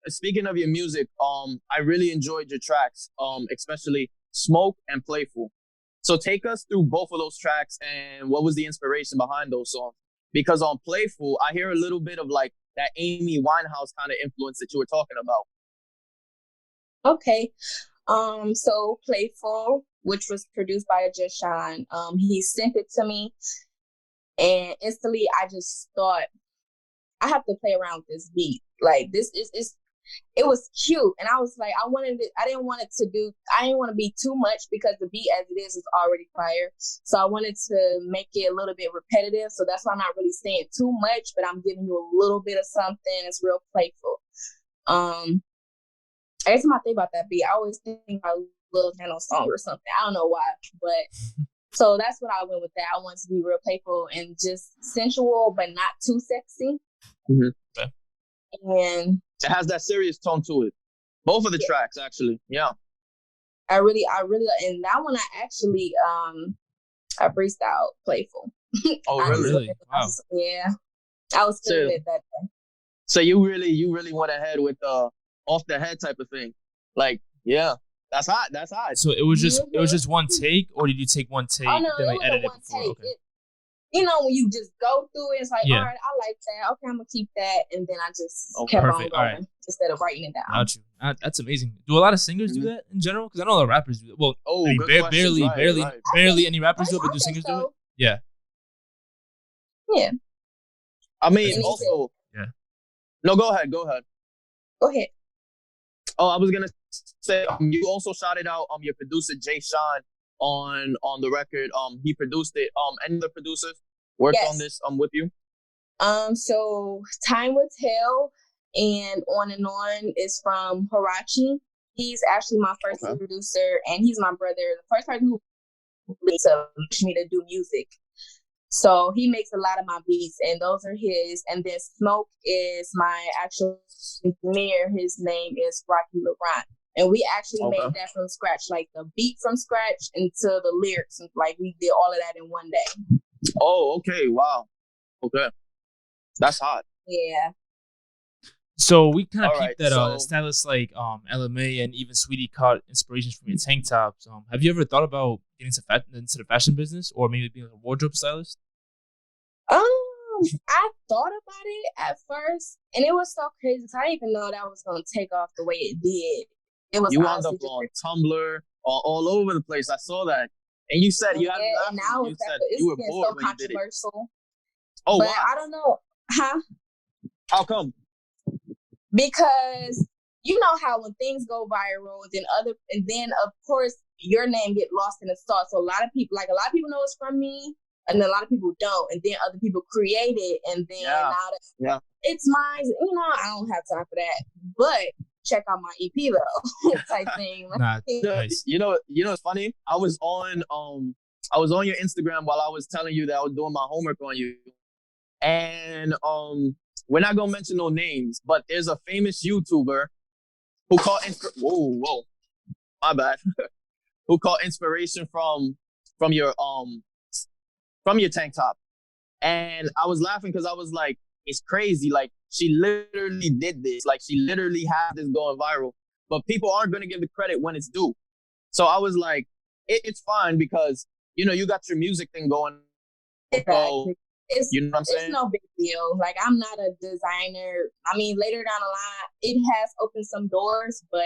Speaking of your music, I really enjoyed your tracks, especially Smoke and Playful. So take us through both of those tracks and what was the inspiration behind those songs? Because on Playful, I hear a little bit of like that Amy Winehouse kind of influence that you were talking about. Okay. So Playful, which was produced by Just Shine, he sent it to me, and instantly I just thought I have to play around with this beat. Like this is it was cute, and I was like, I didn't want to be too much because the beat as it is already fire. So I wanted to make it a little bit repetitive. So that's why I'm not really saying too much, but I'm giving you a little bit of something. It's real playful. Every time I think about that beat, I always think about a Lil Channel song or something. I don't know why, but so that's what I went with that. I wanted to be real playful and just sensual, but not too sexy. Mm-hmm. Okay. And it has that serious tone to it. Both of the tracks, actually. Yeah. I really, and that one I actually, I freestyle Playful. Oh, really? Wow. Yeah. I was feeling it that day. So you really went ahead with off the head type of thing. Like, yeah. That's hot. That's hot. So it was just one take, or did you take one take and then like edit it before? Take. Okay. When you just go through it, it's like, all right, I like that. Okay, I'm gonna keep that, and then I just kept on going instead of writing it down. Got you. That's amazing. Do a lot of singers do that in general? Because I know a lot of rappers do it. Well, barely any rappers do it, but do singers do it? Yeah. Yeah. I mean, also. Yeah. No, go ahead. Go ahead. Oh, I was gonna say you also shouted out your producer Jay Sean on the record. He produced it. Any other producers worked on this with you? So Time Will Tell and On is from Hirachi. He's actually my first producer, and he's my brother, the first person who pushed me to do music. So he makes a lot of my beats, and those are his. And then Smoke is my actual engineer. His name is Rocky Laurent. And we actually made that from scratch, like the beat from scratch into the lyrics. And like we did all of that in one day. Oh, okay. Wow. Okay. That's hot. Yeah. So we kind of peeped that stylists like LMA and even Sweetie caught inspirations from your tank tops. Have you ever thought about getting into the fashion business or maybe being a wardrobe stylist? I thought about it at first, and it was so crazy because I didn't even know that was going to take off the way it did. It was you wound up on Tumblr, all over the place. I saw that, and you said you had. And now you said you were bored so when you did it. Oh, but wow. I don't know, How come? Because you know how when things go viral, and then of course your name get lost in the sauce. So a lot of people know it's from me, and then a lot of people don't, and then other people create it, and then now it's mine. I don't have time for that. But check out my EP though, type thing. Nice. You know, it's funny. I was on your Instagram while I was telling you that I was doing my homework on you, and we're not gonna mention no names, but there's a famous YouTuber who caught my bad. Who caught inspiration from your tank top, and I was laughing because I was like, it's crazy. Like she literally did this. Like she literally had this going viral, but people aren't gonna give the credit when it's due. So I was like, it's fine because you got your music thing going. Exactly. It's no big deal. Like I'm not a designer. I mean, later down the line, it has opened some doors, but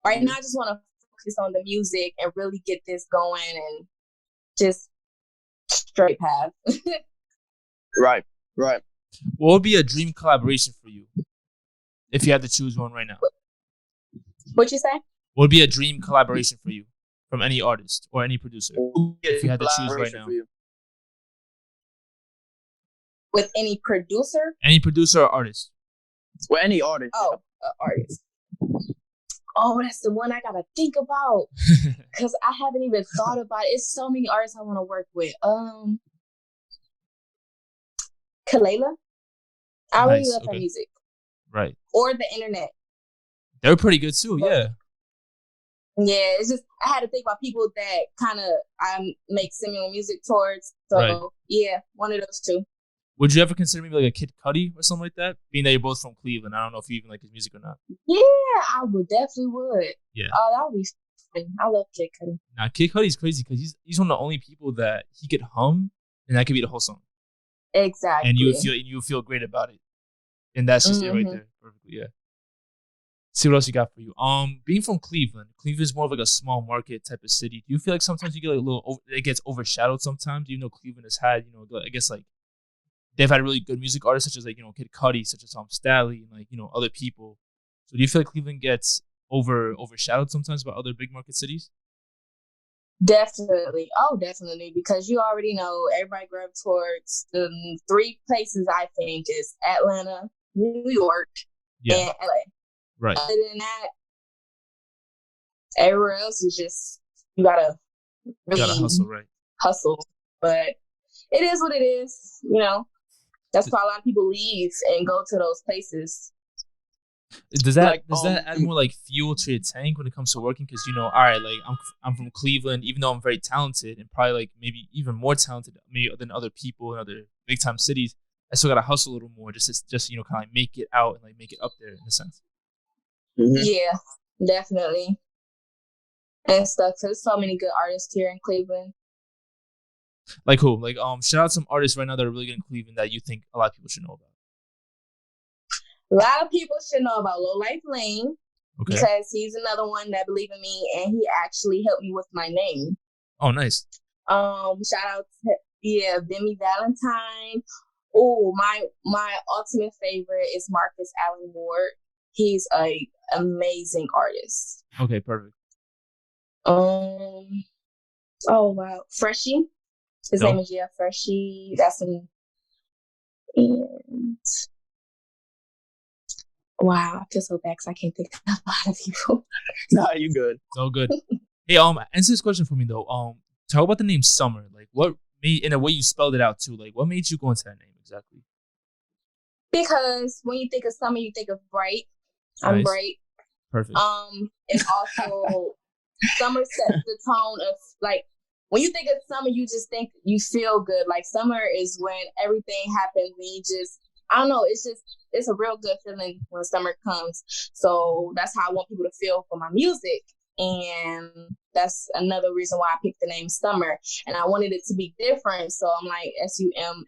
right now I just want to focus on the music and really get this going and just straight path. Right. What would be a dream collaboration for you if you had to choose one right now? What you say? What would be a dream collaboration for you from any artist or any producer if you had to choose right now? With any producer? Any producer or artist? Well, any artist. Oh, artist. Oh, that's the one I gotta think about because I haven't even thought about it. It's so many artists I want to work with. Clevelend. I really love her music. Right. Or the internet. They're pretty good too. Yeah. Yeah, it's just I had to think about people that kind of I make similar music towards. So yeah, one of those two. Would you ever consider maybe like a Kid Cudi or something like that? Being that you're both from Cleveland, I don't know if you even like his music or not. Yeah, I definitely would. Yeah. Oh, that would be fun. I love Kid Cudi. Nah, Kid Cudi's crazy because he's one of the only people that he could hum and that could be the whole song. Exactly. And you would feel great about it. And that's just it right there. Perfectly, yeah. See what else you got for you. Being from Cleveland is more of like a small market type of city. Do you feel like sometimes you get like a little it gets overshadowed sometimes, even though Cleveland has had, I guess like they've had really good music artists such as like, Kid Cudi, such as Stalley, and like, other people. So do you feel like Cleveland gets overshadowed sometimes by other big market cities? Definitely. Oh, definitely. Because you already know everybody gravitates towards the three places I think is Atlanta, New York, and LA. Right. Other than that, everywhere else is just you gotta hustle, right? Hustle. But it is what it is, That's why a lot of people leave and go to those places. Does that add more like fuel to your tank when it comes to working? Because all right, like I'm from Cleveland, even though I'm very talented and probably like maybe even more talented maybe than other people in other big time cities, I still gotta hustle a little more just kind of like make it out and like make it up there in a sense. Mm-hmm. Yeah, definitely. And stuff. So there's so many good artists here in Cleveland. Like who? Like shout out some artists right now that are really good in Cleveland that you think a lot of people should know about. A lot of people should know about Low Life Lane because he's another one that believed in me and he actually helped me with my name. Oh, nice. Shout out to Demi Valentine. Oh, my ultimate favorite is Marcus Allen Ward. He's a amazing artist. Okay, perfect. Oh wow, Freshie. His name is Freshie. That's and wow, I feel so bad because I can't think of a lot of people. Nah, you good. So good. Hey, answer this question for me though. Talk about the name Sumrr. Like, what made, in a way you spelled it out too. Like, what made you go into that name exactly? Because when you think of summer, you think of bright. Nice. I'm bright. Perfect. And also summer sets the tone of like when you think of summer, you just think you feel good. Like summer is when everything happens and you just I don't know. It's a real good feeling when summer comes. So that's how I want people to feel for my music. And that's another reason why I picked the name Sumrr. And I wanted it to be different. So I'm like SUMMER.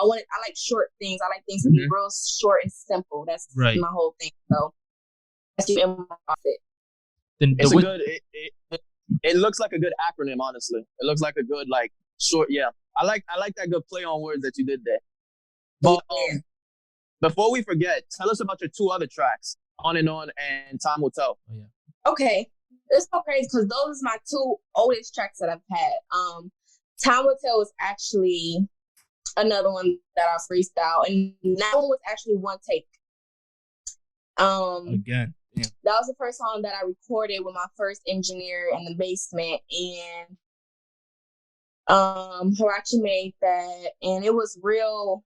I like short things. I like things to be real short and simple. That's my whole thing. So SUMMER. It's a good it looks like a good acronym, honestly. It looks like a good like short, yeah. I like that good play on words that you did there. But before we forget, tell us about your two other tracks, On and On and Time Will Tell. Oh, yeah. Okay. It's so crazy because those are my two oldest tracks that I've had. Time Will Tell was actually another one that I freestyle, and that one was actually one take. Again. Yeah. That was the first song that I recorded with my first engineer in the basement, and Hirachi made that, and it was real.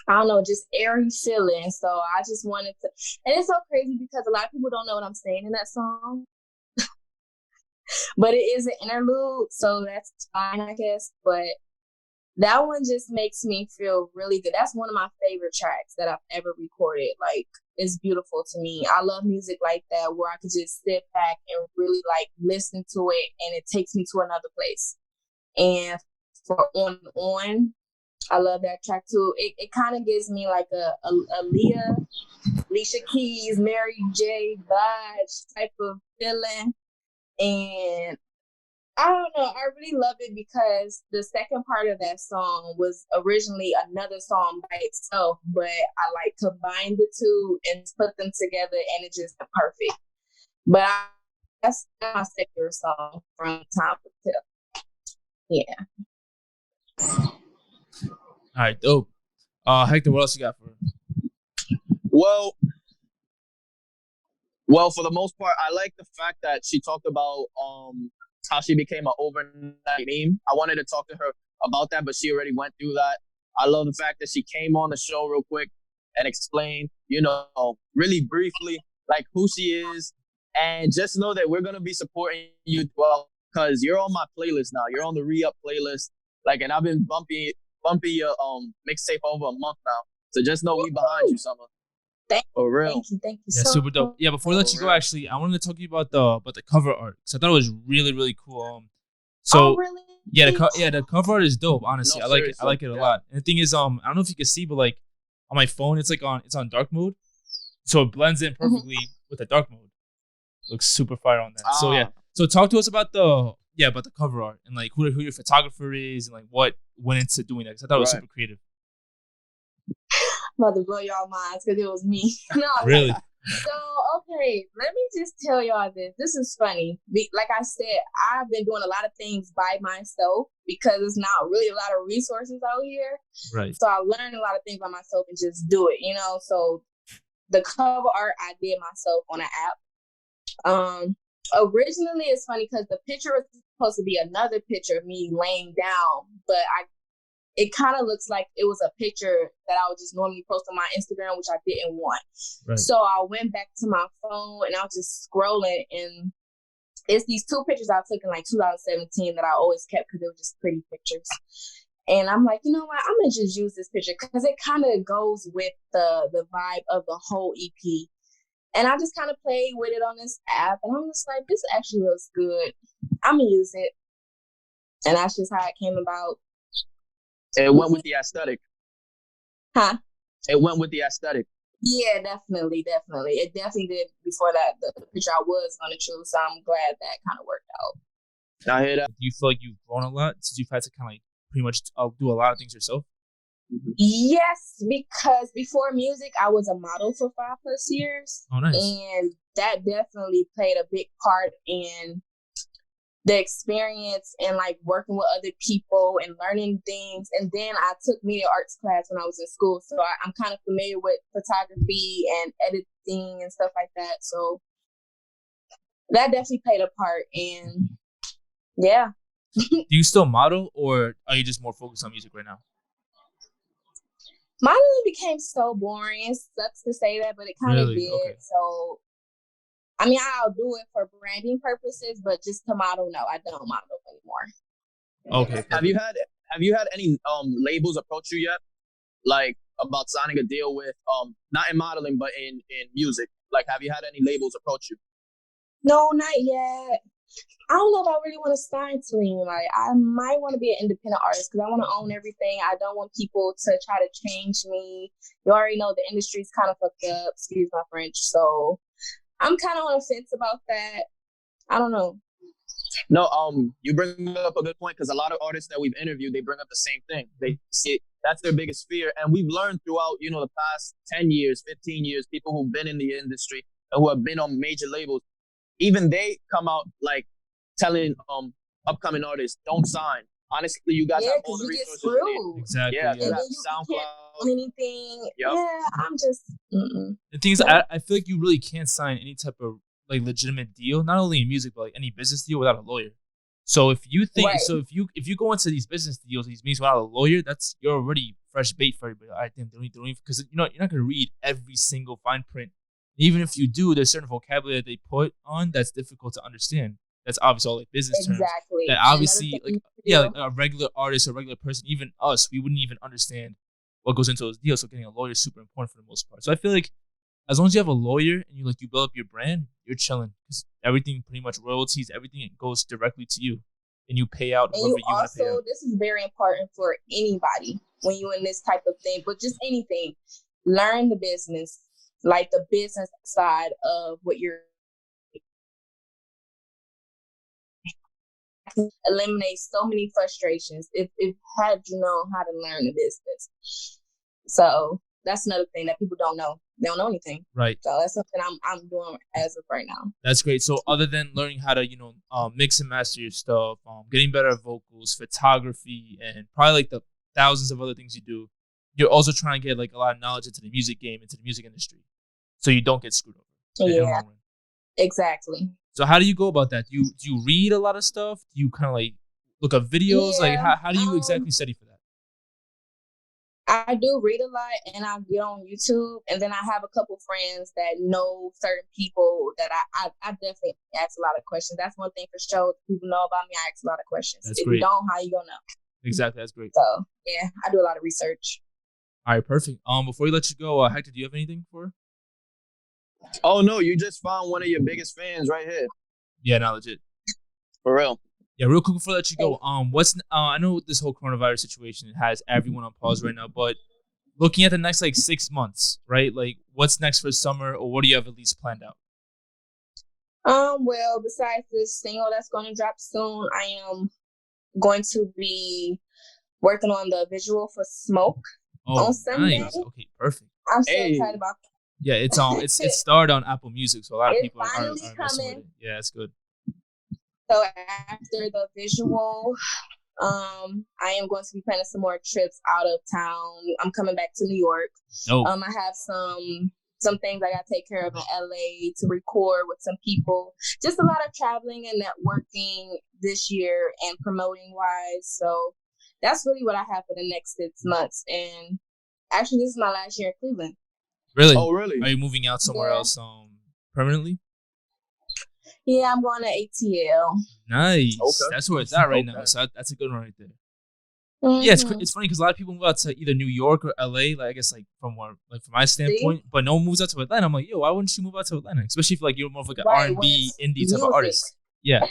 I don't know, just airy feeling. So I just wanted to, and it's so crazy because a lot of people don't know what I'm saying in that song, but it is an interlude, so that's fine, I guess. But that one just makes me feel really good. That's one of my favorite tracks that I've ever recorded. Like, it's beautiful to me. I love music like that where I could just sit back and really like listen to it, and it takes me to another place. And for On, I love that track too. It kind of gives me like a Alicia Keys, Mary J. Blige type of feeling. And I don't know, I really love it because the second part of that song was originally another song by itself, but I like combined the two and put them together, and it just perfect. But that's my favorite song from Time to Tell. Yeah. All right, dope. Hector, what else you got for him? Well, for the most part, I like the fact that she talked about how she became an overnight meme. I wanted to talk to her about that, but she already went through that. I love the fact that she came on the show real quick and explained, really briefly, like who she is. And just know that we're going to be supporting you well, because you're on my playlist now. You're on the re-up playlist. Like, and I've been bumping your mixtape over a month now. So just know we behind you, Summer. For real. Thank you. Yeah, so super dope. Yeah, before I let you go, actually, I wanted to talk to you about the cover art because I thought it was really, really cool. So really? yeah, the cover art is dope. Honestly, No, I like it a lot. And the thing is, I don't know if you can see, but like on my phone, it's on dark mode, so it blends in perfectly with the dark mode. Looks super fire on that. So yeah, so talk to us about the cover art and like who your photographer is and like what went into doing that because I thought it was super creative. I'm about to blow y'all minds because it was me. No, really. So, okay, let me just tell y'all this. This is funny. Like I said, I've been doing a lot of things by myself because there's not really a lot of resources out here. Right. So I learned a lot of things by myself and just do it, So the cover art I did myself on an app. Originally, it's funny because the picture was supposed to be another picture of me laying down, but it kind of looks like it was a picture that I would just normally post on my Instagram, which I didn't want. Right. So I went back to my phone and I was just scrolling, and it's these two pictures I took in like 2017 that I always kept because they were just pretty pictures. And I'm like, you know what? I'm going to just use this picture because it kind of goes with the vibe of the whole EP. And I just kind of played with it on this app, and I'm just like, this actually looks good. I'm going to use it. And that's just how it came about. It went with the aesthetic. Huh? It went with the aesthetic. Yeah, definitely. It definitely did before that, the picture I was going to choose. So I'm glad that kind of worked out. I hear that. Do you feel like you've grown a lot since you've had to kind of like pretty much do a lot of things yourself? Mm-hmm. Yes, because before music, I was a model for 5+ years. Oh, nice. And that definitely played a big part in the experience and like working with other people and learning things. And then I took media arts class when I was in school. So I'm kind of familiar with photography and editing and stuff like that. So that definitely played a part. And yeah. Do you still model or are you just more focused on music right now? Modeling became so boring. It sucks to say that, but it kind of did. Okay. So, I mean, I'll do it for branding purposes, but just to model, no, I don't model anymore. Okay. Have you had any labels approach you yet, like about signing a deal with not in modeling but in music? Like, have you had any labels approach you? No, not yet. I don't know if I really want to sign to anybody. I might want to be an independent artist because I want to own everything. I don't want people to try to change me. You already know the industry's kind of fucked up. Excuse my French. So I'm kind of on the fence about that. I don't know. No, you bring up a good point because a lot of artists that we've interviewed, they bring up the same thing. They see that's their biggest fear. And we've learned throughout, the past 10 years, 15 years, people who've been in the industry and who have been on major labels, even they come out like telling upcoming artists, don't sign. Honestly, you guys have all the resources you need. Exactly. Yeah, and then you SoundCloud. Can't own anything. Yep. Yeah, I'm just. The thing is, I feel like you really can't sign any type of like legitimate deal, not only in music but like any business deal without a lawyer. So if you think, if you go into these business deals, these meetings without a lawyer, you're already fresh bait for everybody. I think they don't even because you're not going to read every single fine print. Even if you do, there's certain vocabulary that they put on that's difficult to understand. That's obviously all like business terms. Exactly. That obviously, like a regular artist or regular person, even us, we wouldn't even understand what goes into those deals. So getting a lawyer is super important for the most part. So I feel like as long as you have a lawyer and you build up your brand, you're chilling because everything, pretty much royalties, everything goes directly to you, and you pay out whoever you want to pay out. This is very important for anybody when you're in this type of thing, but just anything. Learn the business, like the business side of what you're. Eliminate so many frustrations if had you known how to learn the business. So that's another thing that people don't know. They don't know anything. Right. So that's something I'm doing as of right now. That's great. So other than learning how to mix and master your stuff, getting better at vocals, photography, and probably like the thousands of other things you do, you're also trying to get like a lot of knowledge into the music game, into the music industry, so you don't get screwed over. Yeah. Exactly. So how do you go about that? Do you read a lot of stuff? Do you kind of like look up videos? Yeah, like how do you exactly study for that? I do read a lot, and I get on YouTube, and then I have a couple friends that know certain people that I definitely ask a lot of questions. That's one thing for sure. People know about me. I ask a lot of questions. That's if great. you don't, how you gonna know? Exactly, that's great. So yeah, I do a lot of research. All right, perfect. Before we let you go, Hector, do you have anything for her? Oh no, you just found one of your biggest fans right here. Yeah, not legit. For real. Yeah, real quick before I let you go, I know this whole coronavirus situation has everyone on pause right now, but looking at the next 6 months, right? Like, what's next for Sumrr, or what do you have at least planned out? Well, besides this single that's going to drop soon, I am going to be working on the visual for Smoke on Sunday. Nice. Okay, perfect. I'm so excited about that. Yeah, it's starred on Apple Music, so a lot of people are finally messing with it. Yeah, it's good. So after the visual, I am going to be planning some more trips out of town. I'm coming back to New York. I have some things I got to take care of in LA to record with some people. Just a lot of traveling and networking this year and promoting wise. So that's really what I have for the next 6 months. And actually, this is my last year in Cleveland. Really? Oh, really? Are you moving out somewhere else permanently? Yeah, I'm going to ATL. Nice. Okay. That's where it's at right now. So that's a good one right there. Mm-hmm. Yeah, it's funny because a lot of people move out to either New York or LA. Like, I guess from my standpoint, but no one moves out to Atlanta. I'm like, yo, why wouldn't you move out to Atlanta? Especially if you're more of an R&B indie type of artist. Yeah.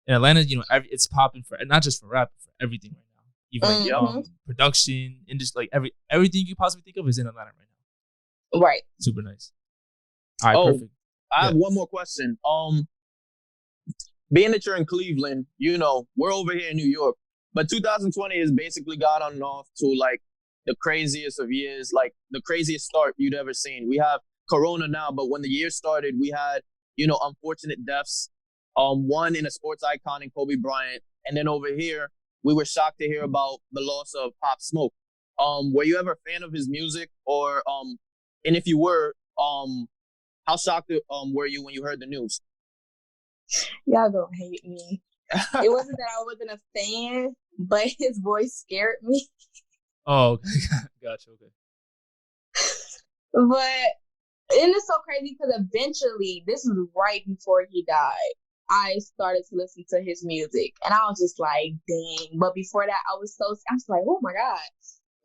In Atlanta, it's popping for not just for rap, but for everything right now. Even production, industry, everything you could possibly think of is in Atlanta right now. Right. Super nice. All right, perfect. I have one more question. Being that you're in Cleveland, we're over here in New York, but 2020 has basically gotten off to the craziest of years, the craziest start you'd ever seen. We have Corona now, but when the year started, we had, unfortunate deaths. One in a sports icon in Kobe Bryant, and then over here, we were shocked to hear about the loss of Pop Smoke. Were you ever a fan of his music, or and if you were, how shocked were you when you heard the news? Y'all gonna hate me. It wasn't that I wasn't a fan, but his voice scared me. Oh, gotcha. Okay. But and it's so crazy because eventually, this was right before he died, I started to listen to his music, and I was just like, dang. But before that, I was like, oh my God.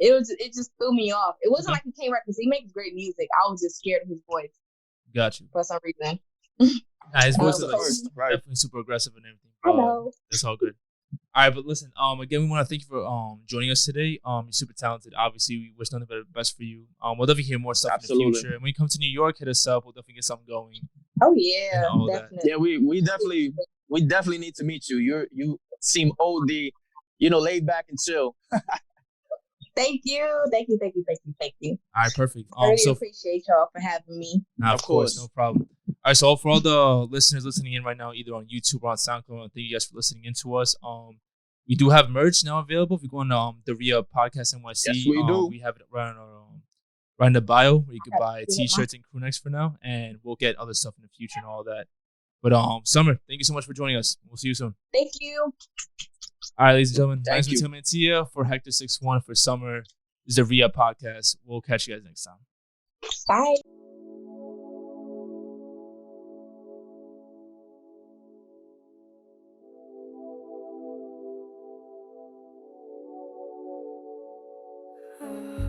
It just threw me off. It wasn't like he came right because he makes great music. I was just scared of his voice. Got you. For some reason. His voice is definitely super aggressive and everything. I know. It's all good. All right, but listen, again, we want to thank you for joining us today. You're super talented. Obviously, we wish nothing but the best for you. We'll definitely hear more stuff in the future. And when you come to New York, hit us up. We'll definitely get something going. Oh yeah, definitely. Yeah, we definitely need to meet you. You seem OD, laid back and chill. Thank you. All right, perfect. I really appreciate y'all for having me. Nah, of course, no problem. All right, so for all the listeners listening in right now, either on YouTube or on SoundCloud, thank you guys for listening in to us. We do have merch now available. If you go on the RIA Podcast NYC, yes, we do. We have it right in the bio where you can buy T-shirts and crew necks for now, and we'll get other stuff in the future and all that. But Sumrr, thank you so much for joining us. We'll see you soon. Thank you. All right, ladies and gentlemen, thanks for tuning in. For Hector61 for Sumrr. This is the RIA Podcast. We'll catch you guys next time. Bye. Oh.